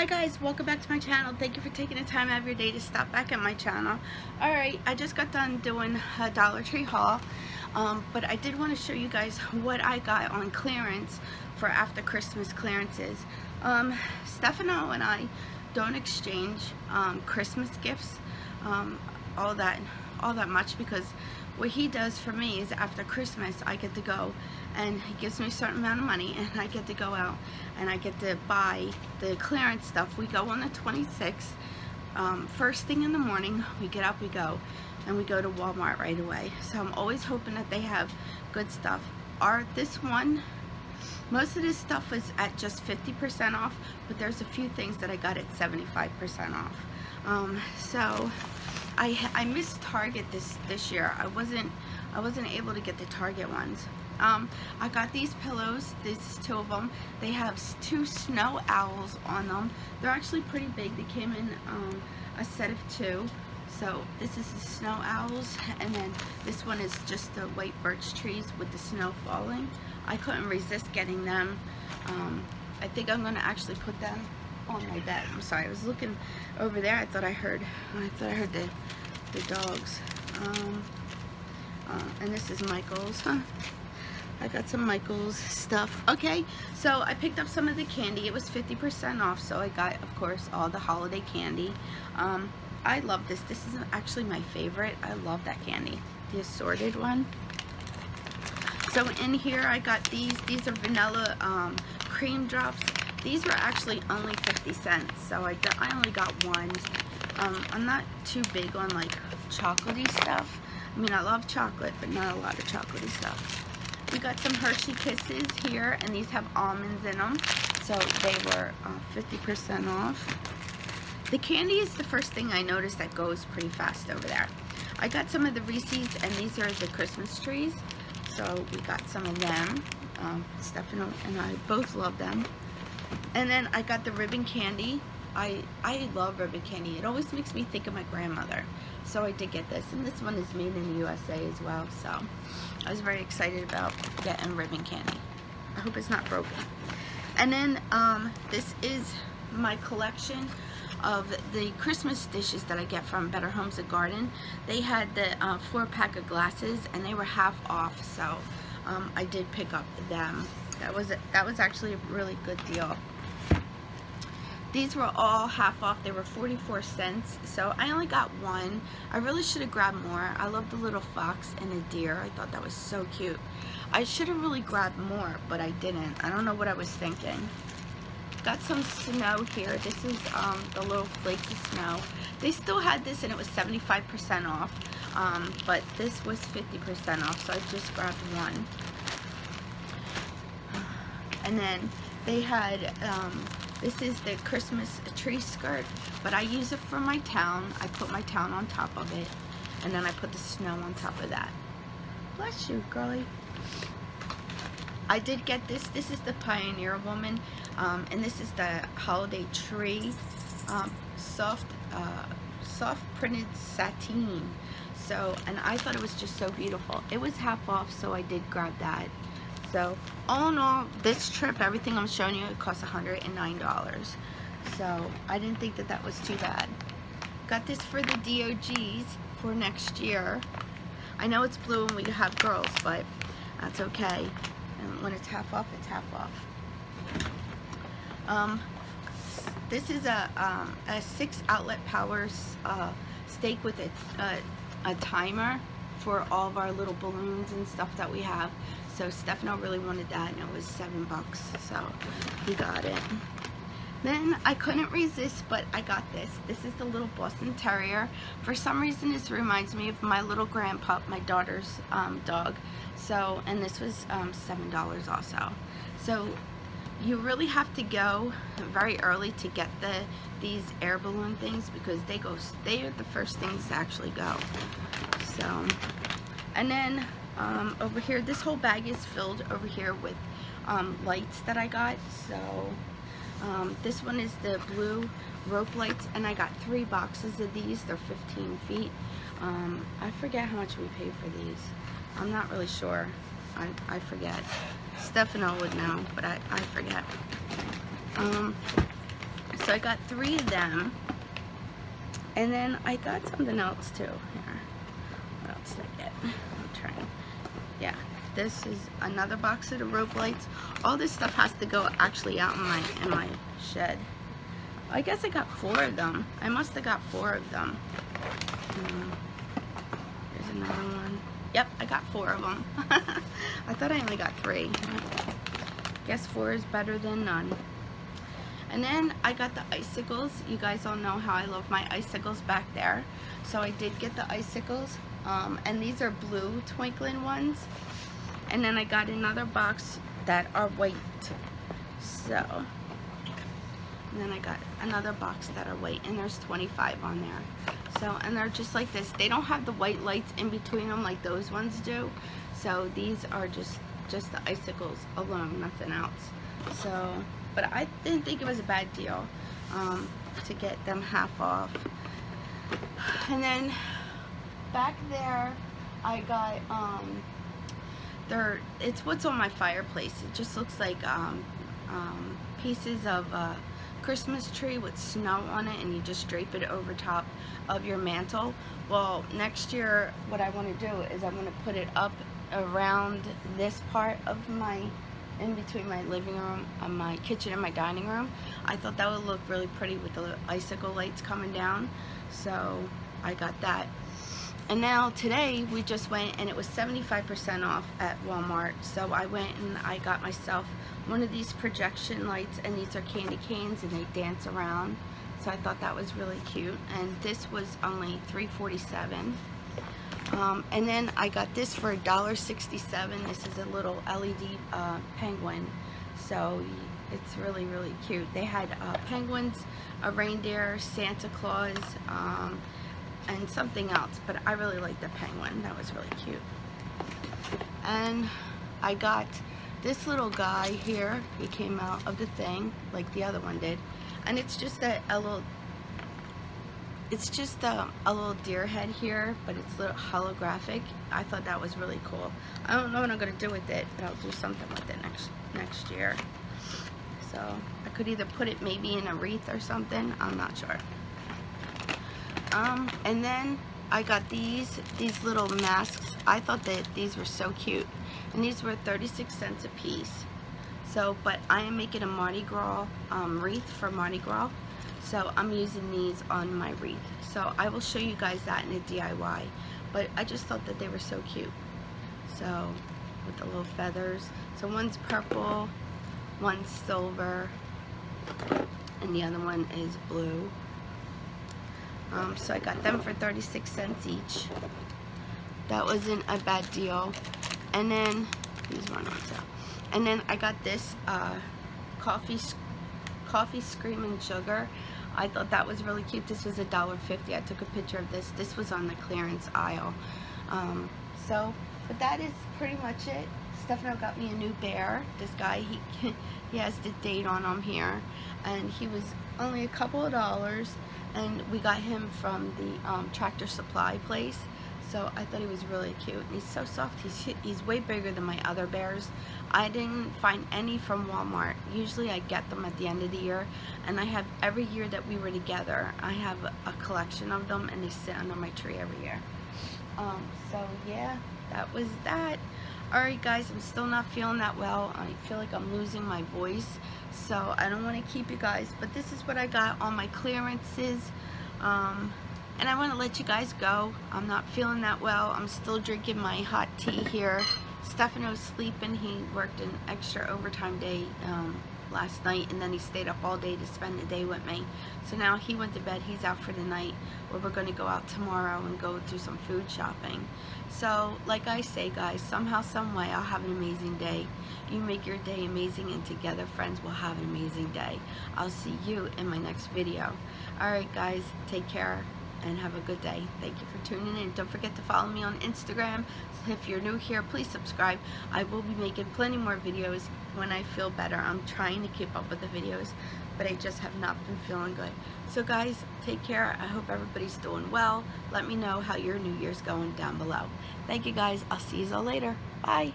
Hi guys, welcome back to my channel. Thank you for taking the time out of your day to stop back at my channel. Alright, I just got done doing a Dollar Tree haul, but I did want to show you guys what I got on clearance for after Christmas clearances. Stefano and I don't exchange Christmas gifts all that much, because what he does for me is after Christmas I get to go and he gives me a certain amount of money and I get to go out and I get to buy the clearance stuff. We go on the 26th, first thing in the morning, we get up, we go, and we go to Walmart right away. So I'm always hoping that they have good stuff. This one, most of this stuff was at just 50% off, but there's a few things that I got at 75% off. So I missed Target this year. I wasn't able to get the Target ones. I got these pillows. This is two of them. They have two snow owls on them. They're actually pretty big. They came in a set of two. So this is the snow owls, and then this one is just the white birch trees with the snow falling. I couldn't resist getting them. I think I'm gonna actually put them on my bed. I'm sorry, I was looking over there. I thought I heard the dogs. And this is Michael's. I got some Michael's stuff. Okay, so I picked up some of the candy. It was 50% off, so I got, of course, all the holiday candy. I love this. This is actually my favorite. I love that candy, the assorted one. So in here I got these. These are vanilla cream drops. These were actually only 50 cents, so I only got one. I'm not too big on like chocolatey stuff. I mean, I love chocolate, but not a lot of chocolatey stuff. We got some Hershey Kisses here, and these have almonds in them, so they were 50% off. The candy is the first thing I noticed that goes pretty fast over there. I got some of the Reese's, and these are the Christmas trees, so we got some of them. Stefano and I both love them. And then I got the ribbon candy. I love ribbon candy. It always makes me think of my grandmother. So I did get this, and this one is made in the USA as well. So I was very excited about getting ribbon candy. I hope it's not broken. And then this is my collection of the Christmas dishes that I get from Better Homes and Garden. They had the 4-pack of glasses, and they were half off. So I did pick up them. That was actually a really good deal. These were all half off. They were 44 cents, so I only got one. I really should have grabbed more. I love the little fox and the deer. I thought that was so cute. I should have really grabbed more, but I didn't. I don't know what I was thinking. Got some snow here. This is the little flakes of snow. They still had this, and it was 75% off, but this was 50% off, so I just grabbed one. And then they had this is the Christmas tree skirt, but I use it for my town. I put my town on top of it, and then I put the snow on top of that. Bless you, girlie. I did get this. This is the Pioneer Woman, and this is the holiday tree, soft printed sateen. So, and I thought it was just so beautiful. It was half off, so I did grab that. So, all in all, this trip, everything I'm showing you, it cost $109. So, I didn't think that that was too bad. Got this for the DOGs for next year. I know it's blue and we have girls, but that's okay. And when it's half off, it's half off. This is a 6-outlet power stake with a timer for all of our little balloons and stuff that we have. So Stefano really wanted that, and it was $7, so he got it. Then I couldn't resist, but I got this. This is the little Boston Terrier. For some reason, this reminds me of my little grandpup, my daughter's dog. So, and this was $7 also. So you really have to go very early to get these air balloon things, because they are the first things to actually go. So, and then over here, this whole bag is filled over here with lights that I got. So this one is the blue rope lights, and I got 3 boxes of these. They're 15 feet. I forget how much we paid for these. I'm not really sure. I forget. Stefano would know, but I forget. So I got 3 of them. And then I got something else too. Here. What else did I get? I'm trying. Yeah. This is another box of the rope lights. All this stuff has to go actually out in my shed. I guess I got 4 of them. I must have got 4 of them. There's another one. Yep, I got 4 of them. I thought I only got 3. Guess 4 is better than none. And then I got the icicles. You guys all know how I love my icicles back there. So I did get the icicles. And these are blue twinkling ones. And then I got another box that are white. So, and then I got another box that are white, and there's 25 on there. So, and they're just like this. They don't have the white lights in between them like those ones do. So these are just the icicles alone, nothing else. So, but I didn't think it was a bad deal to get them half off. And then back there, I got it's what's on my fireplace. It just looks like pieces of a Christmas tree with snow on it, and you just drape it over top of your mantle. Well, next year what I want to do is I'm going to put it up around this part of in between my living room, my kitchen and my dining room. I thought that would look really pretty with the icicle lights coming down, so I got that. And now today we just went, and it was 75% off at Walmart. So I went and I got myself one of these projection lights, and these are candy canes and they dance around. So I thought that was really cute. And this was only $3.47. And then I got this for $1.67. This is a little LED penguin. So it's really, really cute. They had penguins, a reindeer, Santa Claus, and something else, but I really like the penguin. That was really cute. And I got this little guy here. He came out of the thing like the other one did, and it's just a little deer head here, but it's a little holographic. I thought that was really cool. I don't know what I'm gonna do with it, but I'll do something with it next year. So I could either put it maybe in a wreath or something. I'm not sure. And then I got these little masks. I thought that these were so cute, and these were 36 cents a piece. So, but I am making a Mardi Gras wreath for Mardi Gras, so I'm using these on my wreath. So I will show you guys that in a DIY, but I just thought that they were so cute. So with the little feathers. So one's purple, one's silver, and the other one is blue. So I got them for 36 cents each. That wasn't a bad deal. And then these weren't on sale. And then I got this coffee Screaming Sugar. I thought that was really cute. This was $1.50. I took a picture of this. This was on the clearance aisle. But that is pretty much it. Stefano got me a new bear. This guy, he has the date on him here, and he was only a couple of dollars. And we got him from the Tractor Supply place, so I thought he was really cute. And he's so soft. He's way bigger than my other bears. I didn't find any from Walmart. Usually I get them at the end of the year, and I have every year that we were together. I have a collection of them, and they sit under my tree every year. So yeah, that was that. Alright guys, I'm still not feeling that well. I feel like I'm losing my voice, so I don't want to keep you guys, but this is what I got on my clearances. And I want to let you guys go. I'm not feeling that well. I'm still drinking my hot tea here. Stefano's sleeping. He worked an extra overtime day last night, and then he stayed up all day to spend the day with me. So now he went to bed. He's out for the night. We're going to go out tomorrow and go do some food shopping. So like I say guys, somehow, some way, I'll have an amazing day. You make your day amazing, and together, friends, we'll have an amazing day. I'll see you in my next video. Alright guys, take care and have a good day. Thank you for tuning in. Don't forget to follow me on Instagram. If you're new here, please subscribe. I will be making plenty more videos when I feel better. I'm trying to keep up with the videos, but I just have not been feeling good. So guys, take care. I hope everybody's doing well. Let me know how your New Year's going down below. Thank you guys. I'll see you all later. Bye.